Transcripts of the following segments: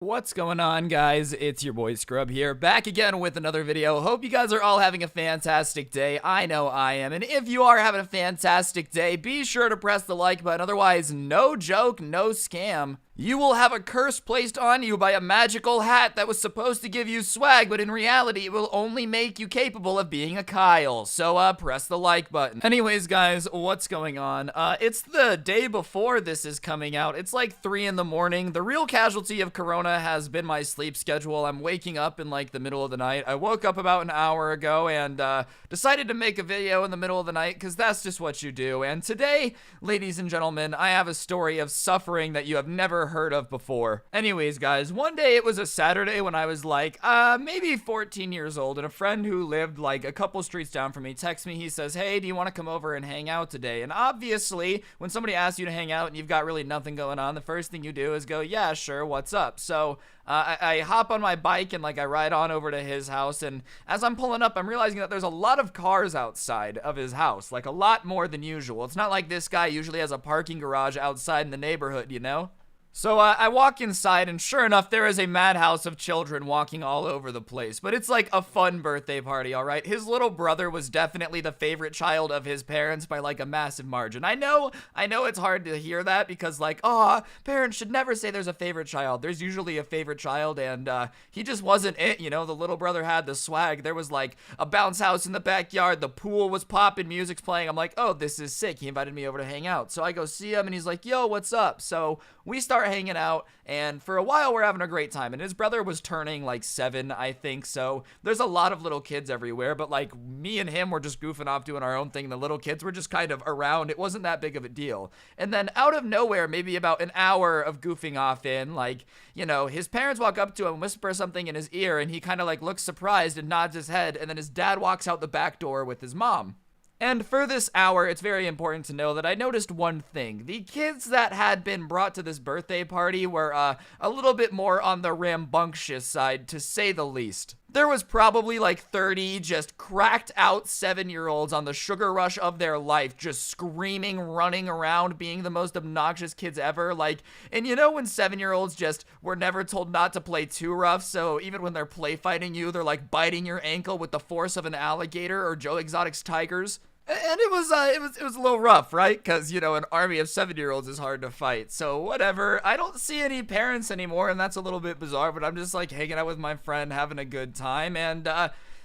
What's going on, guys? It's your boy Scrub here, back again with another video. Hope you guys are all having a fantastic day. I know I am, and if you are having a fantastic day, be sure to press the like button. Otherwise, no joke, no scam, you will have a curse placed on you by a magical hat that was supposed to give you swag, but in reality, it will only make you capable of being a Kyle. So, press the like button. Anyways, guys, what's going on? It's the day before this is coming out. It's like 3 in the morning. The real casualty of Corona has been my sleep schedule. I'm waking up in like the middle of the night. I woke up about an hour ago and decided to make a video in the middle of the night because that's just what you do. And today, ladies and gentlemen, I have a story of suffering that you have never heard of before. Anyways, guys, one day it was a Saturday when I was like maybe 14 years old, and a friend who lived like a couple streets down from me texts me. He says, "Hey, do you want to come over and hang out today?" And obviously, when somebody asks you to hang out and you've got really nothing going on, the first thing you do is go, "Yeah, sure, what's up?" So I hop on my bike and like I ride on over to his house, and as I'm pulling up, I'm realizing that there's a lot of cars outside of his house, like a lot more than usual. It's not like this guy usually has a parking garage outside in the neighborhood, you know? So I walk inside, and sure enough, there is a madhouse of children walking all over the place. But it's like a fun birthday party, all right? His little brother was definitely the favorite child of his parents by like a massive margin. I know it's hard to hear that because like, parents should never say there's a favorite child. There's usually a favorite child, and he just wasn't it, you know? The little brother had the swag. There was like a bounce house in the backyard. The pool was popping, music's playing. I'm like, oh, this is sick. He invited me over to hang out. So I go see him, and he's like, yo, what's up? So we start hanging out, and for a while we're having a great time. And his brother was turning like 7, I think, so there's a lot of little kids everywhere, but like me and him were just goofing off doing our own thing. The little kids were just kind of around. It wasn't that big of a deal. And then out of nowhere, maybe about an hour of goofing off in, like, you know, his parents walk up to him, whisper something in his ear, and he kind of like looks surprised and nods his head, and then his dad walks out the back door with his mom. And for this hour, it's very important to know that I noticed one thing. The kids that had been brought to this birthday party were a little bit more on the rambunctious side, to say the least. There was probably like 30 just cracked out 7-year-olds on the sugar rush of their life, just screaming, running around, being the most obnoxious kids ever. Like, and you know when 7-year-olds just were never told not to play too rough, so even when they're play fighting you, they're like biting your ankle with the force of an alligator or Joe Exotic's tigers? And it was a little rough, right? Because, you know, an army of 7-year-olds is hard to fight. So whatever. I don't see any parents anymore, and that's a little bit bizarre, but I'm just like hanging out with my friend, having a good time, and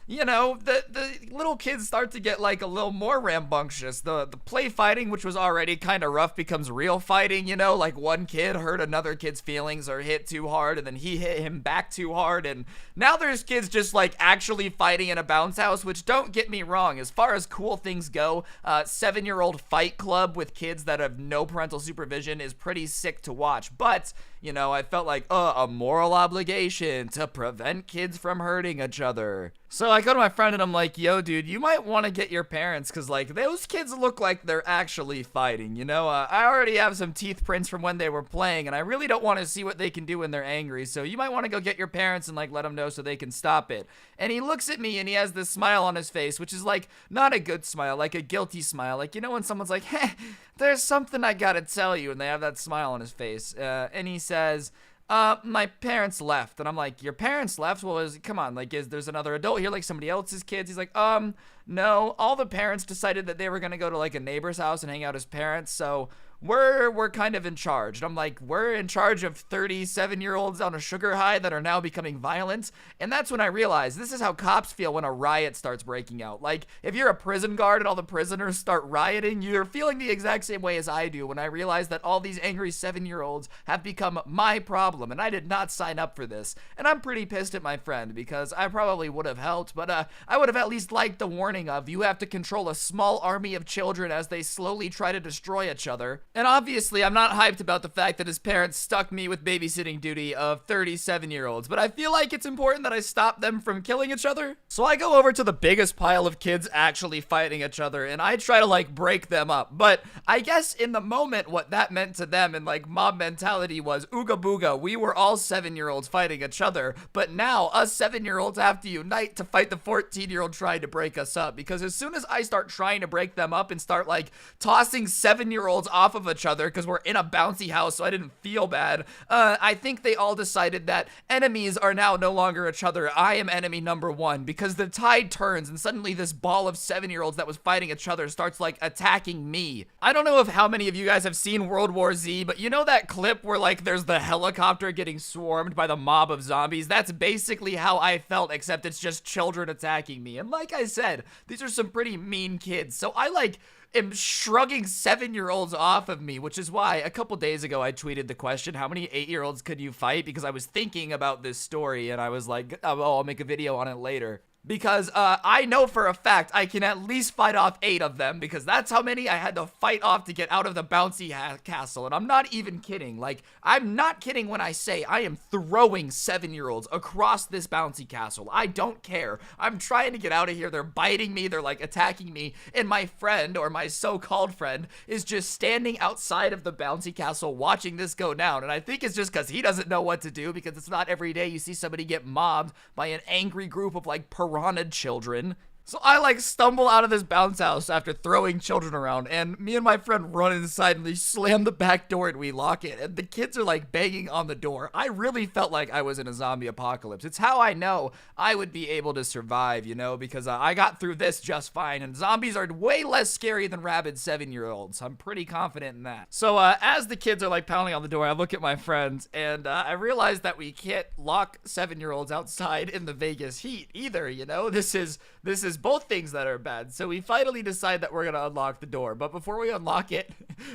you know, the little kids start to get like a little more rambunctious. The play fighting, which was already kind of rough, becomes real fighting, you know, like one kid hurt another kid's feelings or hit too hard, and then he hit him back too hard, and now there's kids just like actually fighting in a bounce house, which, don't get me wrong, as far as cool things go, 7-year-old fight club with kids that have no parental supervision is pretty sick to watch. But, you know, I felt like a moral obligation to prevent kids from hurting each other. So I go to my friend and I'm like, yo, dude, you might want to get your parents, because like those kids look like they're actually fighting, you know? I already have some teeth prints from when they were playing, and I really don't want to see what they can do when they're angry, so you might want to go get your parents and like let them know so they can stop it. And he looks at me and he has this smile on his face, which is like not a good smile, like a guilty smile. Like, you know when someone's like, hey, there's something I gotta tell you, and they have that smile on his face, and he says, my parents left. And I'm like, your parents left? Well, come on, like, there's another adult here, like somebody else's kids? He's like, no, all the parents decided that they were gonna go to like a neighbor's house and hang out as parents, so we're kind of in charge. And I'm like, we're in charge of 37-year-olds on a sugar high that are now becoming violent? And that's when I realized this is how cops feel when a riot starts breaking out. Like, if you're a prison guard and all the prisoners start rioting, you're feeling the exact same way as I do when I realize that all these angry 7-year-olds have become my problem, and I did not sign up for this. And I'm pretty pissed at my friend, because I probably would have helped, but I would have at least liked the warning of, you have to control a small army of children as they slowly try to destroy each other. And obviously, I'm not hyped about the fact that his parents stuck me with babysitting duty of 37-year-olds, but I feel like it's important that I stop them from killing each other. So I go over to the biggest pile of kids actually fighting each other, and I try to like break them up. But I guess in the moment, what that meant to them and like mob mentality was, ooga booga, we were all 7-year-olds fighting each other, but now us 7-year-olds have to unite to fight the 14-year-old trying to break us up. Because as soon as I start trying to break them up and start like tossing 7-year-olds off of of each other because we're in a bouncy house, so I didn't feel bad. I think they all decided that enemies are now no longer each other. I am enemy number one, because the tide turns and suddenly this ball of 7-year-olds that was fighting each other starts like attacking me. I don't know if how many of you guys have seen World War Z, but you know that clip where like there's the helicopter getting swarmed by the mob of zombies? That's basically how I felt, except it's just children attacking me. And like I said, these are some pretty mean kids, so I like am shrugging 7-year-olds off of me, which is why a couple days ago I tweeted the question, how many 8-year-olds could you fight? Because I was thinking about this story and I was like, oh, I'll make a video on it later. Because I know for a fact I can at least fight off 8 of them, because that's how many I had to fight off to get out of the bouncy castle. And I'm not even kidding. Like, I'm not kidding when I say I am throwing 7-year-olds across this bouncy castle. I don't care. I'm trying to get out of here. They're biting me. They're like attacking me. And my friend, or my so-called friend, is just standing outside of the bouncy castle watching this go down. And I think it's just because he doesn't know what to do, because it's not every day you see somebody get mobbed by an angry group of like piranha children. So I like stumble out of this bounce house after throwing children around, and me and my friend run inside and we slam the back door and we lock it, and the kids are like banging on the door. I really felt like I was in a zombie apocalypse. It's how I know I would be able to survive, you know, because I got through this just fine, and zombies are way less scary than rabid 7-year-olds. I'm pretty confident in that. So as the kids are like pounding on the door, I look at my friends and I realize that we can't lock 7-year-olds outside in the Vegas heat either, you know. This is both things that are bad. So we finally decide that we're gonna unlock the door, but before we unlock it,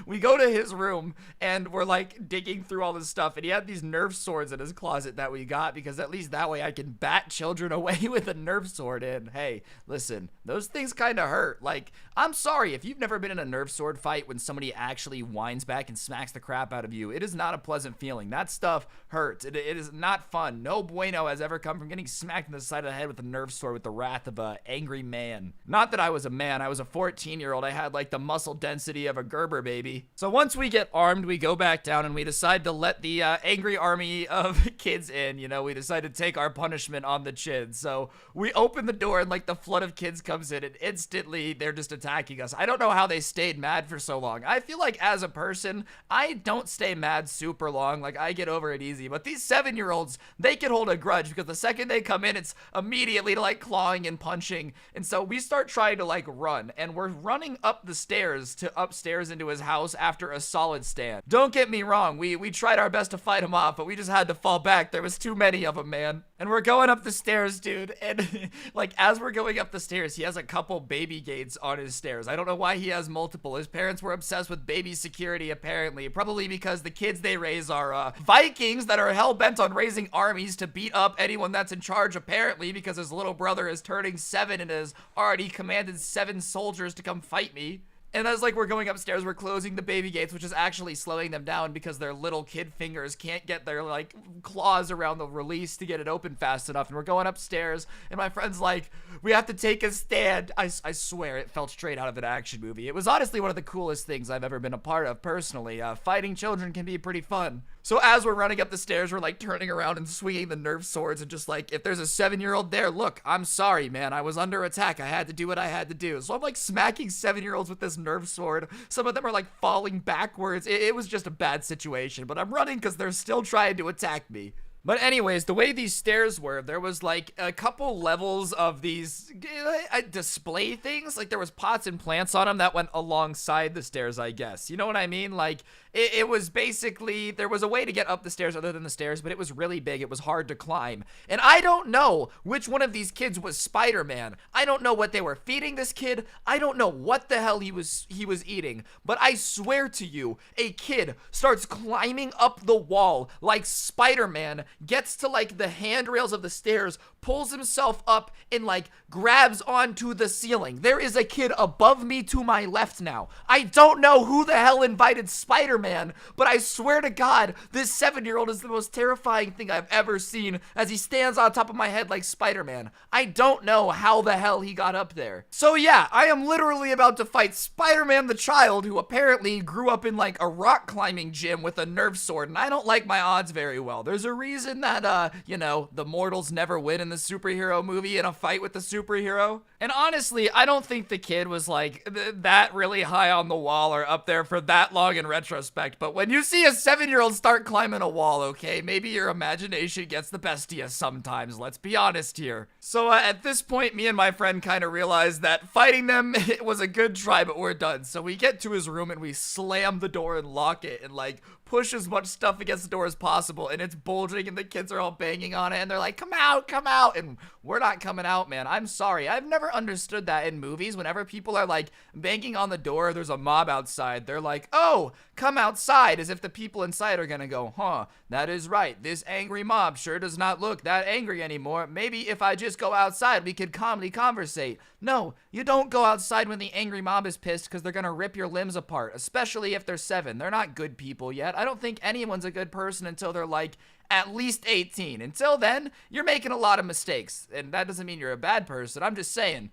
we go to his room and we're like digging through all this stuff, and he had these Nerf swords in his closet that we got, because at least that way I can bat children away with a Nerf sword. And hey, listen, those things kind of hurt. Like, I'm sorry if you've never been in a Nerf sword fight when somebody actually winds back and smacks the crap out of you. It is not a pleasant feeling. That stuff hurts. It is not fun. No bueno has ever come from getting smacked in the side of the head with a Nerf sword with the wrath of a angry man. Not that I was a man, I was a 14-year-old. I had like the muscle density of a Gerber baby. So once we get armed, we go back down and we decide to let the angry army of kids in. You know, we decide to take our punishment on the chin. So we open the door and like the flood of kids comes in, and instantly they're just attacking us. I don't know how they stayed mad for so long. I feel like as a person, I don't stay mad super long. Like, I get over it easy. But these 7-year-olds, they can hold a grudge, because the second they come in, it's immediately like clawing and punching. And so we start trying to like run, and we're running up the stairs to upstairs into his house after a solid stand. Don't get me wrong, we tried our best to fight him off, but we just had to fall back. There was too many of them, man. And we're going up the stairs, dude, and like as we're going up the stairs, he has a couple baby gates on his stairs. I don't know why he has multiple. His parents were obsessed with baby security, apparently, probably because the kids they raise are Vikings that are hell-bent on raising armies to beat up anyone that's in charge, apparently, because his little brother is turning 7 and has already commanded 7 soldiers to come fight me. And as like we're going upstairs, we're closing the baby gates, which is actually slowing them down because their little kid fingers can't get their like claws around the release to get it open fast enough. And we're going upstairs, and my friend's like, we have to take a stand. I swear it felt straight out of an action movie. It was honestly one of the coolest things I've ever been a part of personally. Fighting children can be pretty fun. So as we're running up the stairs, we're like turning around and swinging the Nerf swords, and just like, if there's a 7-year-old there, look, I'm sorry, man. I was under attack. I had to do what I had to do. So I'm like smacking 7-year-olds with this Nerf sword. Some of them are like falling backwards. It was just a bad situation, but I'm running because they're still trying to attack me. But anyways, the way these stairs were, there was like a couple levels of these display things. Like there was pots and plants on them that went alongside the stairs, I guess. You know what I mean? Like it was basically, there was a way to get up the stairs other than the stairs, but it was really big. It was hard to climb. And I don't know which one of these kids was Spider-Man. I don't know what they were feeding this kid. I don't know what the hell he was eating. But I swear to you, a kid starts climbing up the wall like Spider-Man, gets to like the handrails of the stairs, pulls himself up, and like grabs onto the ceiling. There is a kid above me to my left now. I don't know who the hell invited Spider-Man Spider-Man, but I swear to God, this 7-year-old is the most terrifying thing I've ever seen as he stands on top of my head like Spider-Man. I don't know how the hell he got up there. So yeah, I am literally about to fight Spider-Man the child, who apparently grew up in like a rock climbing gym with a Nerf sword, and I don't like my odds very well. There's a reason that, you know, the mortals never win in the superhero movie in a fight with the superhero. And honestly, I don't think the kid was like that really high on the wall or up there for that long in retrospect, but when you see a 7-year-old start climbing a wall, okay, maybe your imagination gets the best of you sometimes, let's be honest here. So at this point, me and my friend kind of realized that fighting them, it was a good try, but we're done. So we get to his room and we slam the door and lock it and like push as much stuff against the door as possible, and it's bulging and the kids are all banging on it and they're like, come out, and we're not coming out, man. I'm sorry. I've never understood that in movies. Whenever people are like banging on the door, there's a mob outside, they're like, oh, come outside, as if the people inside are gonna go, huh, that is right, this angry mob sure does not look that angry anymore. Maybe if I just go outside, we could calmly conversate. No, you don't go outside when the angry mob is pissed, because they're gonna rip your limbs apart, especially if they're 7. They're not good people yet. I don't think anyone's a good person until they're like at least 18. Until then, you're making a lot of mistakes, and that doesn't mean you're a bad person. I'm just saying,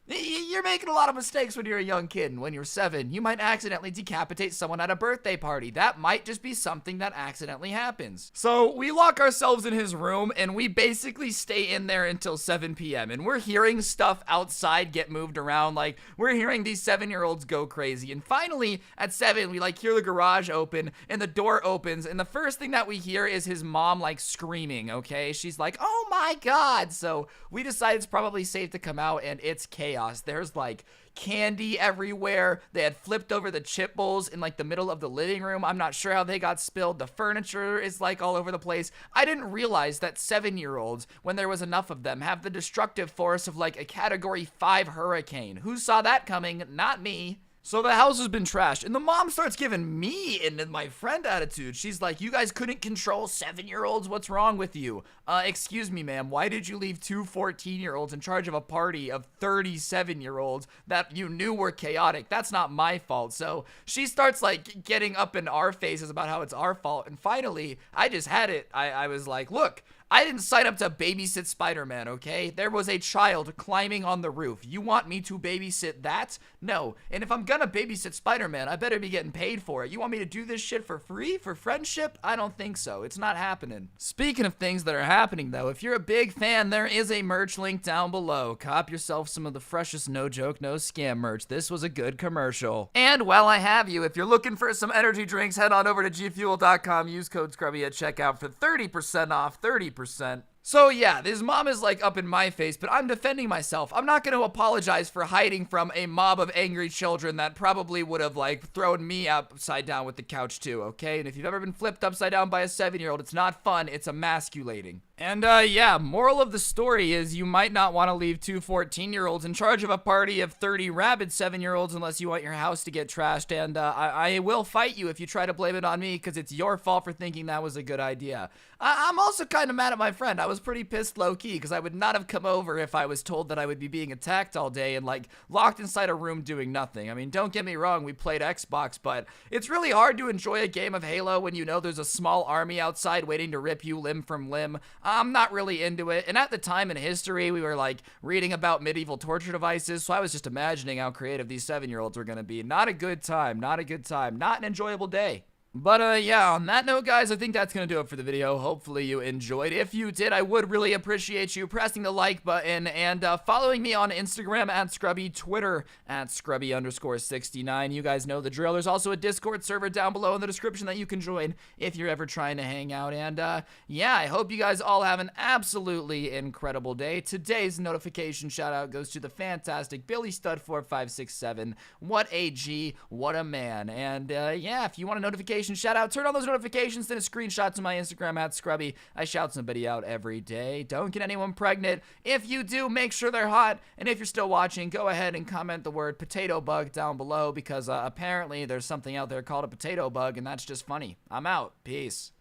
you're making a lot of mistakes when you're a young kid, and when you're 7, you might accidentally decapitate someone at a birthday party. That might just be something that accidentally happens. So we lock ourselves in his room, and we basically stay in there until 7 p.m. And we're hearing stuff outside get moved around. Like, we're hearing these 7-year-olds go crazy. And finally, at 7, we like hear the garage open, and the door opens, and the first thing that we hear is his mom like screaming, okay? She's like, oh my God. So we decide it's probably safe to come out, and it's chaos. There's like candy everywhere. They had flipped over the chip bowls in like the middle of the living room. I'm not sure how they got spilled. The furniture is like all over the place. I didn't realize that 7-year-olds, when there was enough of them, have the destructive force of like a Category 5 hurricane. Who saw that coming? Not me. So the house has been trashed, and the mom starts giving me and my friend attitude. She's like, you guys couldn't control 7-year-olds? What's wrong with you? Excuse me, ma'am, why did you leave 2 14-year-olds in charge of a party of 37-year-olds that you knew were chaotic? That's not my fault. So she starts like getting up in our faces about how it's our fault, and finally, I just had it. I was like, look, I didn't sign up to babysit Spider-Man, okay? There was a child climbing on the roof. You want me to babysit that? No. And if I'm gonna babysit Spider-Man, I better be getting paid for it. You want me to do this shit for free? For friendship? I don't think so. It's not happening. Speaking of things that are happening, though, if you're a big fan, there is a merch link down below. Cop yourself some of the freshest no joke, no scam merch. This was a good commercial. And while I have you, if you're looking for some energy drinks, head on over to gfuel.com. Use code Scrubby at checkout for 30% off. 30%. So yeah, this mom is like up in my face, but I'm defending myself. I'm not going to apologize for hiding from a mob of angry children that probably would have like thrown me upside down with the couch too, okay? And if you've ever been flipped upside down by a 7-year-old, it's not fun, it's emasculating. And yeah, moral of the story is you might not want to leave 2 14-year-olds in charge of a party of 30 rabid 7-year-olds unless you want your house to get trashed, and I will fight you if you try to blame it on me, because it's your fault for thinking that was a good idea. I'm also kind of mad at my friend. I was pretty pissed low-key, because I would not have come over if I was told that I would be being attacked all day and like locked inside a room doing nothing. I mean, don't get me wrong, we played Xbox, but it's really hard to enjoy a game of Halo when you know there's a small army outside waiting to rip you limb from limb. I'm not really into it, and at the time in history, we were like reading about medieval torture devices, so I was just imagining how creative these 7-year-olds were gonna be. Not a good time, not an enjoyable day. But yeah, on that note, guys, I think that's gonna do it for the video. Hopefully you enjoyed. If you did, I would really appreciate you pressing the like button and following me on Instagram at Scrubby, Twitter at Scrubby_69. You guys know the drill. There's also a Discord server down below in the description that you can join if you're ever trying to hang out. And yeah, I hope you guys all have an absolutely incredible day. Today's notification shout out goes to the fantastic Billy Stud4567. What a G, what a man. And yeah, if you want a notification shout out, turn on those notifications, then a screenshot to my Instagram at Scrubby. I shout somebody out every day. Don't get anyone pregnant. If you do, make sure they're hot. And if you're still watching, go ahead and comment the word potato bug down below, because apparently there's something out there called a potato bug, and that's just funny. I'm out. Peace.